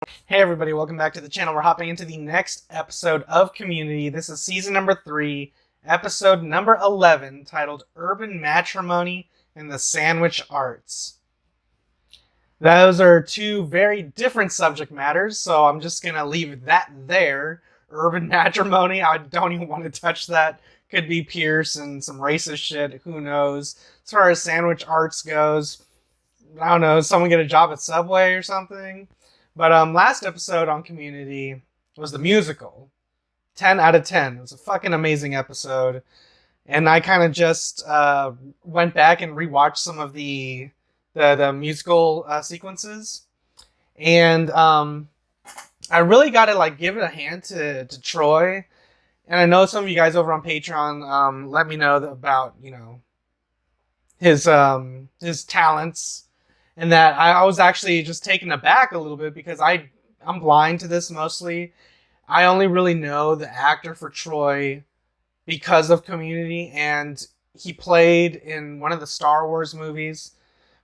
Hey everybody, welcome back to the channel. We're hopping into the next episode of Community. This is season number 3, episode number 11, titled Urban Matrimony and the Sandwich Arts. Those are two very different subject matters, so I'm just going to leave that there. Urban matrimony, I don't even want to touch that. Could be Pierce and some racist shit, who knows. As far as sandwich arts goes, I don't know, someone get a job at Subway or something? But last episode on Community was the musical. 10 out of 10. It was a fucking amazing episode. And I kind of just went back and rewatched some of the musical sequences. And I really got to give it a hand to Troy. And I know some of you guys over on Patreon let me know about, his talents. And that I was actually just taken aback a little bit because I'm blind to this mostly. I only really know the actor for Troy because of Community, and he played in one of the Star Wars movies.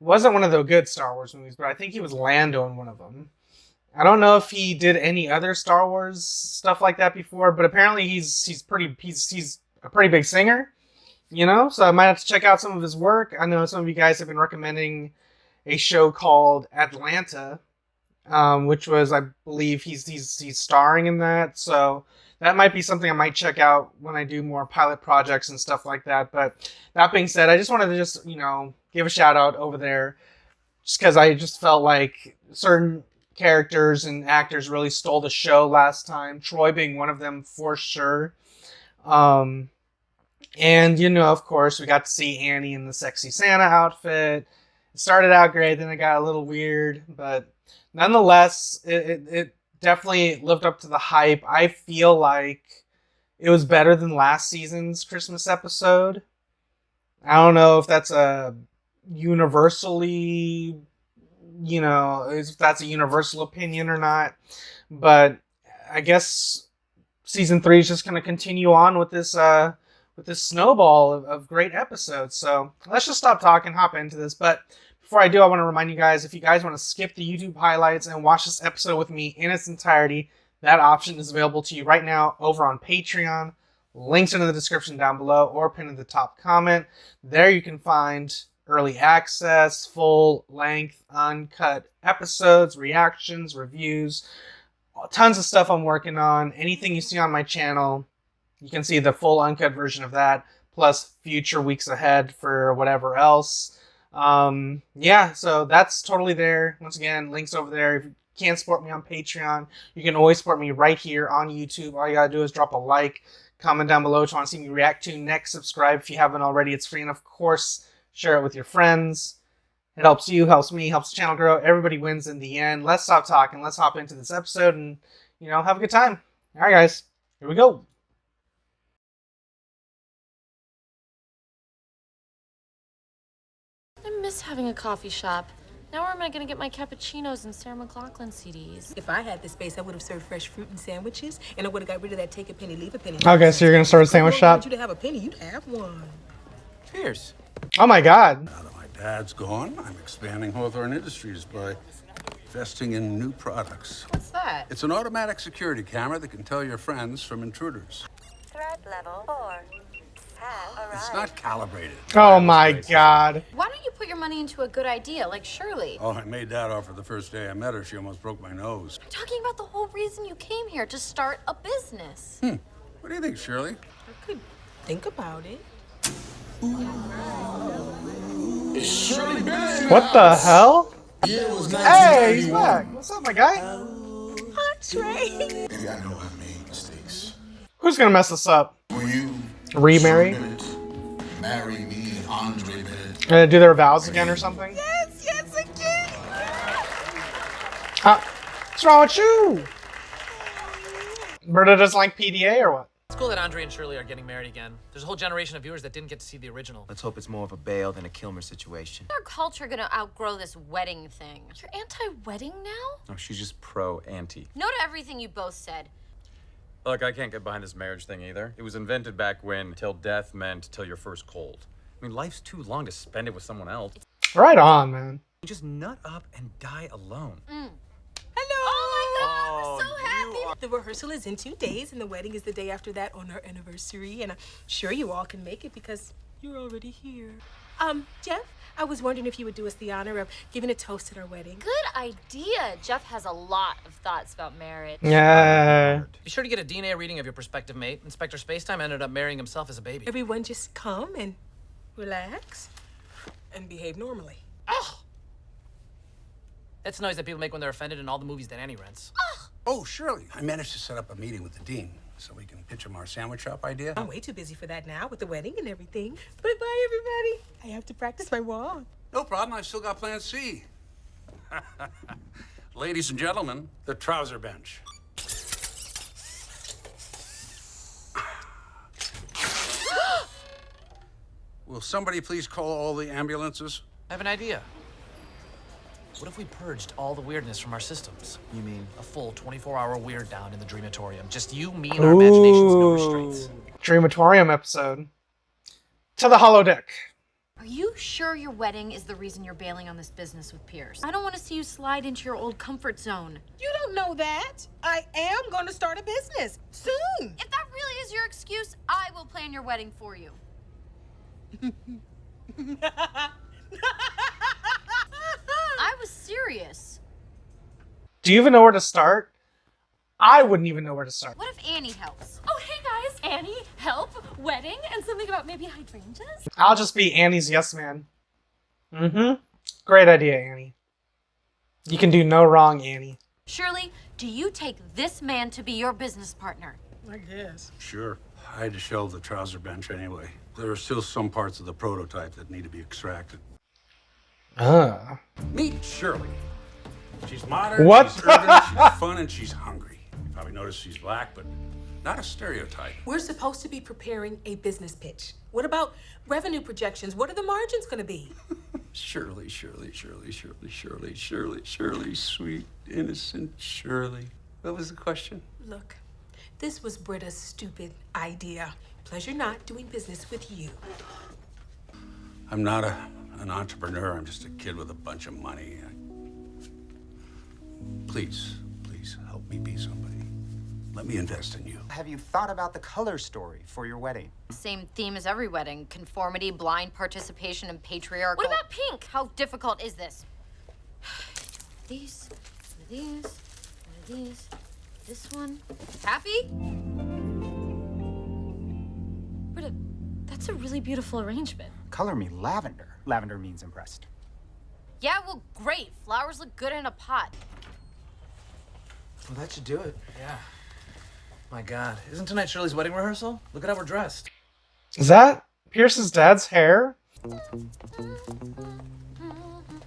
It wasn't one of the good Star Wars movies, but I think he was Lando in one of them. I don't know if he did any other Star Wars stuff like that before, but apparently he's a pretty big singer, So I might have to check out some of his work. I know some of you guys have been recommending a show called Atlanta, which was, I believe, he's starring in that. So that might be something I might check out when I do more pilot projects and stuff like that. But that being said, I just wanted to give a shout out over there, just because I just felt like certain characters and actors really stole the show last time. Troy being one of them for sure. And of course, we got to see Annie in the sexy Santa outfit. Started out great, then it got a little weird, but nonetheless, it definitely lived up to the hype. I feel like it was better than last season's Christmas episode. I don't know if that's a universally, if that's a universal opinion or not, but I guess season 3 is just going to continue on with this snowball of great episodes. So let's just stop talking, hop into this. But before I do, I want to remind you guys, if you guys want to skip the YouTube highlights and watch this episode with me in its entirety, that option is available to you right now over on Patreon. Links in the description down below or pinned in the top comment. There you can find early access, full-length, uncut episodes, reactions, reviews, tons of stuff I'm working on. Anything you see on my channel, you can see the full uncut version of that, plus future weeks ahead for whatever else. So that's totally there. Once again, links over there. If you can't support me on Patreon, you can always support me right here on YouTube. All you gotta do is drop a like, comment down below what you want to see me react to next, subscribe if you haven't already. It's free, and of course, share it with your friends. It helps you, helps me, helps the channel grow. Everybody wins in the end. Let's stop talking. Let's hop into this episode and, have a good time. All right, guys. Here we go. I miss having a coffee shop. Now where am I going to get my cappuccinos and Sarah McLachlan CDs? If I had the space, I would have served fresh fruit and sandwiches, and I would have got rid of that take a penny, leave a penny. Okay, so you're going to start a sandwich I shop? want you to have a penny, you'd have one. Cheers. Oh my God. Now that my dad's gone, I'm expanding Hawthorne Industries by investing in new products. What's that? It's an automatic security camera that can tell your friends from intruders. Threat level 4 has arrived. It's not calibrated. Oh my God. Why don't you put your money into a good idea, like Shirley? Oh, I made that offer the first day I met her. She almost broke my nose. I'm talking about the whole reason you came here, to start a business. What do you think, Shirley? I could think about it. What the hell? Hey, he's back. What's up, my guy? Hi, Trey. Maybe I know I've made mistakes. Who's gonna mess this up? Will you Remarry? marry me and Andre Bennett? Do their vows again or something? Yes, again. What's wrong with you? Berta doesn't like PDA or what? It's cool that Andre and Shirley are getting married again. There's a whole generation of viewers that didn't get to see the original. Let's hope it's more of a Bale than a Kilmer situation. Our culture gonna outgrow this wedding thing. You're anti-wedding now? No, she's just pro-anti. No to everything you both said. Look, I can't get behind this marriage thing either. It was invented back when till death meant till your first cold. I mean, life's too long to spend it with someone else. Right on, man. You just nut up and die alone. Hello! The rehearsal is in 2 days, and the wedding is the day after that on our anniversary. And I'm sure you all can make it because you're already here. Jeff, I was wondering if you would do us the honor of giving a toast at our wedding. Good idea. Jeff has a lot of thoughts about marriage. Yeah. Be sure to get a DNA reading of your prospective mate. Inspector Spacetime ended up marrying himself as a baby. Everyone just come and relax and behave normally. Oh! That's the noise that people make when they're offended in all the movies that Annie rents. Oh, Shirley, I managed to set up a meeting with the dean so we can pitch him our sandwich shop idea. I'm way too busy for that now with the wedding and everything. Bye-bye, everybody. I have to practice my walk. No problem, I've still got plan C. Ladies and gentlemen, the trouser bench. Will somebody please call all the ambulances? I have an idea. What if we purged all the weirdness from our systems? You mean? A full 24-hour weird down in the Dreamatorium. Just you, me, and our imaginations, no restraints. Dreamatorium episode. To the holodeck. Are you sure your wedding is the reason you're bailing on this business with Pierce? I don't want to see you slide into your old comfort zone. You don't know that. I am going to start a business soon. If that really is your excuse, I will plan your wedding for you. I was serious. Do you even know where to start? I wouldn't even know where to start. What if Annie helps? Oh, hey guys. Annie, help, wedding, and something about maybe hydrangeas? I'll just be Annie's yes man. Mm-hmm. Great idea, Annie. You can do no wrong, Annie. Shirley, do you take this man to be your business partner? I guess. Sure. I had to shelve the trouser bench anyway. There are still some parts of the prototype that need to be extracted. Meet Shirley. She's modern, What? she's urban, she's fun, and she's hungry. You probably noticed she's black, but not a stereotype. We're supposed to be preparing a business pitch. What about revenue projections? What are the margins going to be? Shirley, Shirley, Shirley, Shirley, Shirley, Shirley, Shirley, sweet, innocent Shirley. What was the question? Look, this was Britta's stupid idea. Pleasure not doing business with you. I'm not an entrepreneur. I'm just a kid with a bunch of money. Please, please help me be somebody. Let me invest in you. Have you thought about the color story for your wedding? Same theme as every wedding. Conformity, blind participation, and patriarchal. What about pink? How difficult is this? These, one of these, this one. Happy? Britta, that's a really beautiful arrangement. Color me lavender. Lavender means impressed. Yeah, well, great. Flowers look good in a pot. Well, that should do it. Yeah. My God. Isn't tonight Shirley's wedding rehearsal? Look at how we're dressed. Is that Pierce's dad's hair?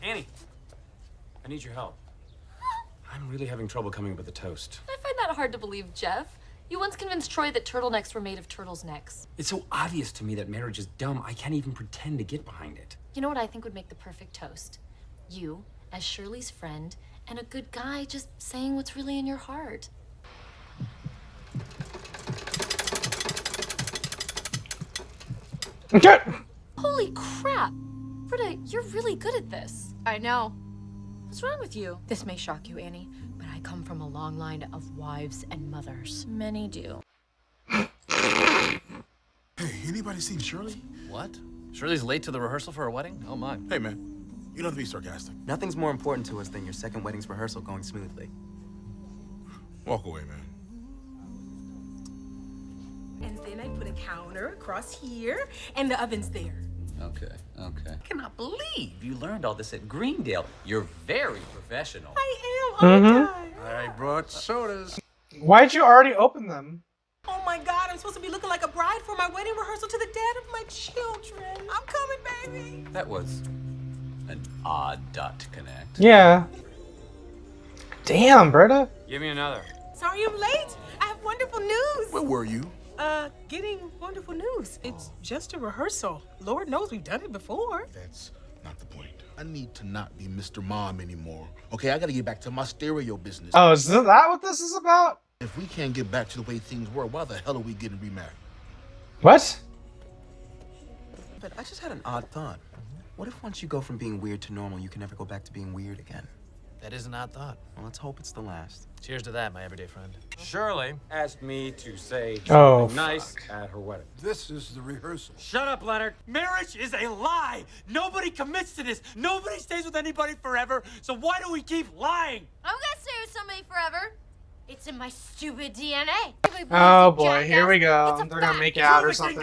Annie, I need your help. I'm really having trouble coming up with a toast. I find that hard to believe, Jeff. You once convinced Troy that turtlenecks were made of turtles' necks. It's so obvious to me that marriage is dumb, I can't even pretend to get behind it. You know what I think would make the perfect toast? You, as Shirley's friend, and a good guy just saying what's really in your heart. Okay. Holy crap! Britta, you're really good at this. I know. What's wrong with you? This may shock you, Annie, but I come from a long line of wives and mothers. Many do. Hey, anybody seen Shirley? What? Shirley's late to the rehearsal for her wedding? Oh my. Hey, man, you don't have to be sarcastic. Nothing's more important to us than your second wedding's rehearsal going smoothly. Walk away, man. And then I put a counter across here, and the oven's there. Okay. I cannot believe you learned all this at Greendale. You're very professional. I am all the time. I brought sodas. Why'd you already open them? Oh my God, I'm supposed to be looking like a bride for my wedding rehearsal to the dad of my children. I'm coming, baby. That was an odd dot to connect. Yeah. Damn, Britta. Give me another. Sorry I'm late. I have wonderful news. Where were you? Getting wonderful news. It's just a rehearsal. Lord knows we've done it before. That's not the point. I need to not be Mr. Mom anymore. Okay, I gotta get back to my stereo business. Oh, is that what this is about? If we can't get back to the way things were, why the hell are we getting remarried? What? But I just had an odd thought. What if once you go from being weird to normal, you can never go back to being weird again? That is an odd thought. Well, let's hope it's the last. Cheers to that, my everyday friend. Shirley asked me to say Oh, something nice at her wedding. This is the rehearsal. Shut up, Leonard. Marriage is a lie. Nobody commits to this. Nobody stays with anybody forever. So why do we keep lying? I'm gonna stay with somebody forever. It's in my stupid DNA. Oh boy, here we go. They're gonna make out or something.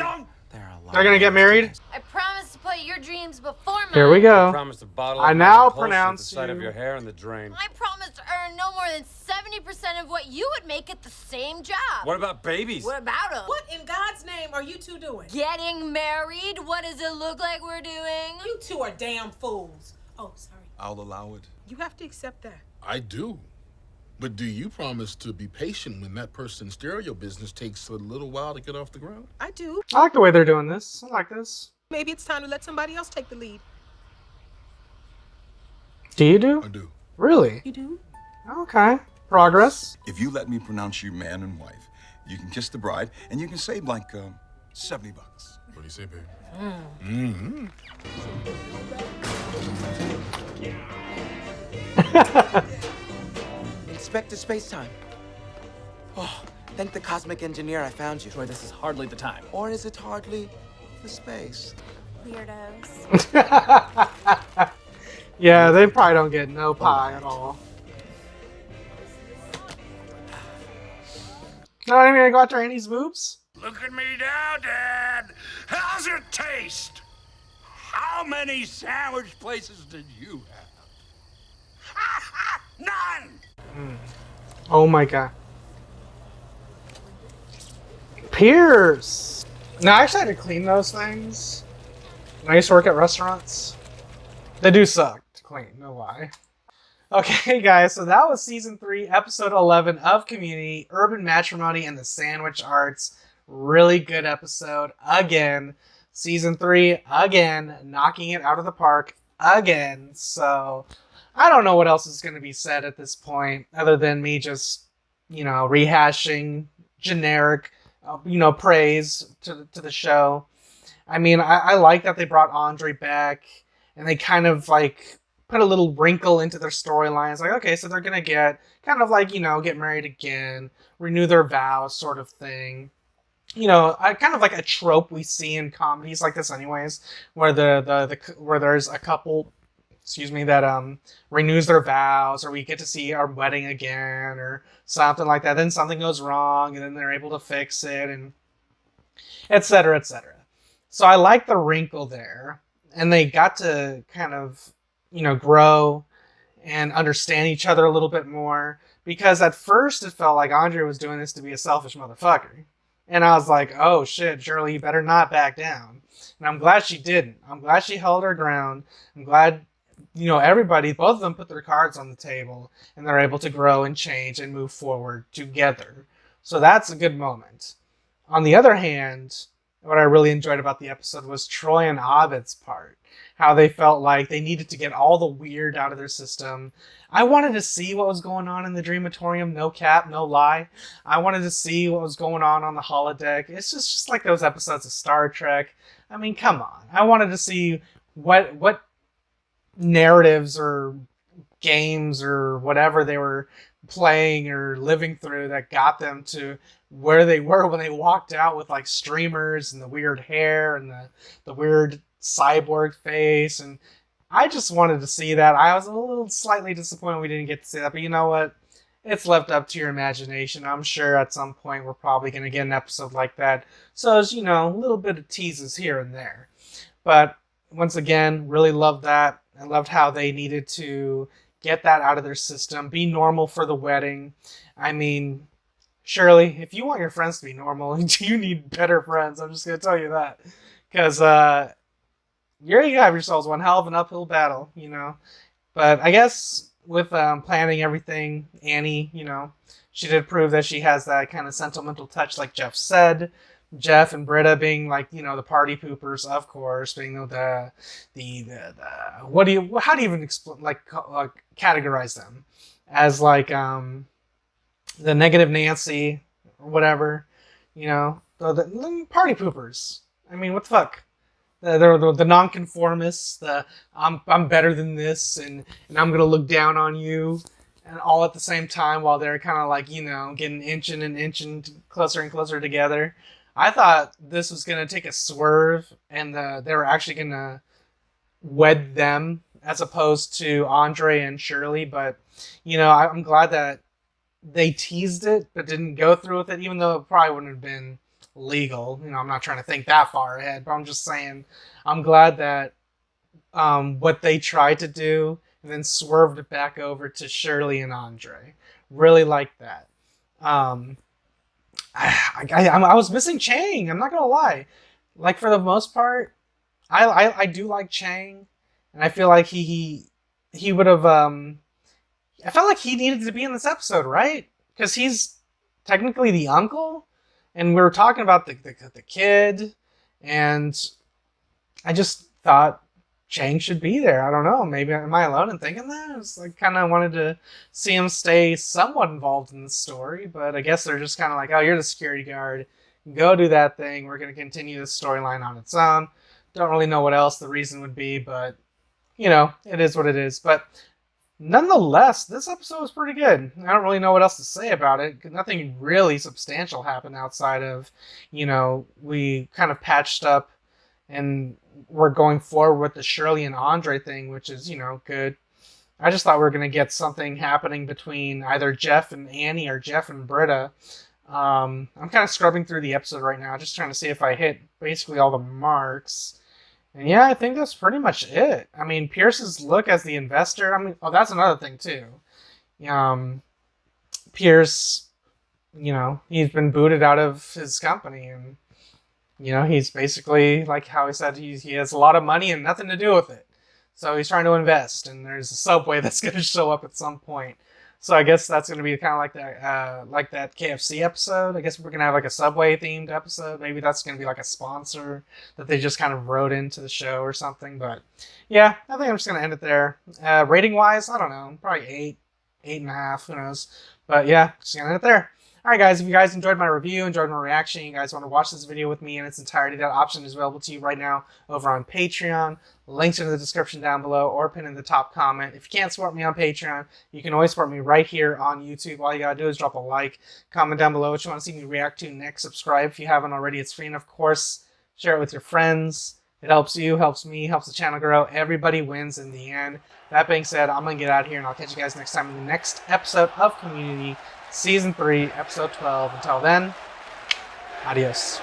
They're gonna get married. I promise to put your dreams before mine. Here we go. I promised a bottle I of now Pulse pronounce at the sight of you- your hair in the drain. I promise to earn no more than 70% of what you would make at the same job. What about babies? What about them? What in God's name are you two doing? Getting married? What does it look like we're doing? You two are damn fools. Oh, sorry. I'll allow it. You have to accept that. I do. But do you promise to be patient when that person's stereo business takes a little while to get off the ground? I do. I like the way they're doing this. I like this. Maybe it's time to let somebody else take the lead. Do you do? I do. Really? You do? Okay. Progress. If you let me pronounce you man and wife, you can kiss the bride, and you can save like $70. What do you say, babe? Mm-hmm. Inspector Spacetime. Oh, thank the cosmic engineer I found you. Troy, this is hardly the time. Or is it hardly the space? Weirdos. Yeah, they probably don't get no pie at all. No, I'm gonna go after Annie's boobs. Look at me now, Dad. How's it taste? How many sandwich places did you have? None! Oh my god. Pierce! No, I actually had to clean those things. When I used to work at restaurants. They do suck to clean, no lie. Okay, guys, so that was Season 3, Episode 11 of Community, Urban Matrimony and the Sandwich Arts. Really good episode. Again. Season 3, again. Knocking it out of the park. Again. So, I don't know what else is going to be said at this point, other than me just, rehashing generic, praise to the show. I mean, I like that they brought Andre back, and they kind of, put a little wrinkle into their storyline. It's like, okay, so they're going to get, get married again, renew their vows sort of thing. Kind of like a trope we see in comedies like this anyways, where where there's a couple, that renews their vows, or we get to see our wedding again, or something like that. Then something goes wrong, and then they're able to fix it, and etc., etc. So I like the wrinkle there, and they got to kind of, grow and understand each other a little bit more, because at first it felt like Andre was doing this to be a selfish motherfucker. And I was like, oh shit, Shirley, you better not back down. And I'm glad she didn't. I'm glad she held her ground. I'm glad, everybody, both of them put their cards on the table, and they're able to grow and change and move forward together. So that's a good moment. On the other hand, what I really enjoyed about the episode was Troy and Abed's part. How they felt like they needed to get all the weird out of their system. I wanted to see what was going on in the Dreamatorium, no cap, no lie. I wanted to see what was going on the holodeck. It's just like those episodes of Star Trek. I mean, come on. I wanted to see what narratives or games or whatever they were playing or living through that got them to where they were when they walked out with streamers and the weird hair and the weird cyborg face, and I just wanted to see that. I was a little slightly disappointed we didn't get to see that, but you know what? It's left up to your imagination. I'm sure at some point we're probably going to get an episode like that. So there's, a little bit of teases here and there. But once again, really loved that. I loved how they needed to get that out of their system, be normal for the wedding. I mean, Shirley, if you want your friends to be normal, you need better friends. I'm just going to tell you that. Because, you have yourselves one hell of an uphill battle, But I guess with planning everything, Annie, she did prove that she has that kind of sentimental touch, like Jeff said. Jeff and Britta being the party poopers, of course, being the how do you even explain, categorize them as the negative Nancy or whatever, the party poopers. I mean, what the fuck? the nonconformists, I'm better than this, and I'm gonna look down on you, and all at the same time while they're kind of like, getting inching closer and closer together. I thought this was gonna take a swerve, and they were actually gonna wed them as opposed to Andre and Shirley. But I'm glad that they teased it but didn't go through with it, even though it probably wouldn't have been legal. I'm not trying to think that far ahead, but I'm just saying I'm glad that what they tried to do and then swerved it back over to Shirley and Andre. Really like that. I was missing Chang. I'm not gonna lie. Like, for the most part, I do like Chang, and I feel like he would have. I felt like he needed to be in this episode, right? Because he's technically the uncle, and we were talking about the kid, and I just thought Chang should be there. I don't know. Maybe am I alone in thinking that? I was like, kind of wanted to see him stay somewhat involved in the story, but I guess they're just kind of like, oh, you're the security guard. Go do that thing. We're going to continue the storyline on its own. Don't really know what else the reason would be, but, it is what it is. But nonetheless, this episode was pretty good. I don't really know what else to say about it. Nothing really substantial happened outside of, we kind of patched up and we're going forward with the Shirley and Andre thing, which is, good. I just thought we were going to get something happening between either Jeff and Annie or Jeff and Britta. I'm kind of scrubbing through the episode right now, just trying to see if I hit basically all the marks. And yeah, I think that's pretty much it. I mean, Pierce's look as the investor, that's another thing too. Pierce, he's been booted out of his company, and he's basically, like how he said, he has a lot of money and nothing to do with it. So he's trying to invest, and there's a Subway that's going to show up at some point. So I guess that's going to be kind of like that KFC episode. I guess we're going to have like a Subway themed episode. Maybe that's going to be like a sponsor that they just kind of wrote into the show or something. But yeah, I think I'm just going to end it there. Rating wise, I don't know, probably 8.5, who knows. But yeah, just going to end it there. Alright guys, if you guys enjoyed my review, enjoyed my reaction, you guys want to watch this video with me in its entirety, that option is available to you right now over on Patreon. Links are in the description down below or pinned in the top comment. If you can't support me on Patreon, you can always support me right here on YouTube. All you gotta do is drop a like, comment down below what you want to see me react to next, subscribe if you haven't already. It's free, and of course, share it with your friends. It helps you, helps me, helps the channel grow. Everybody wins in the end. That being said, I'm going to get out of here, and I'll catch you guys next time in the next episode of Community, Season 3, Episode 12. Until then, adios.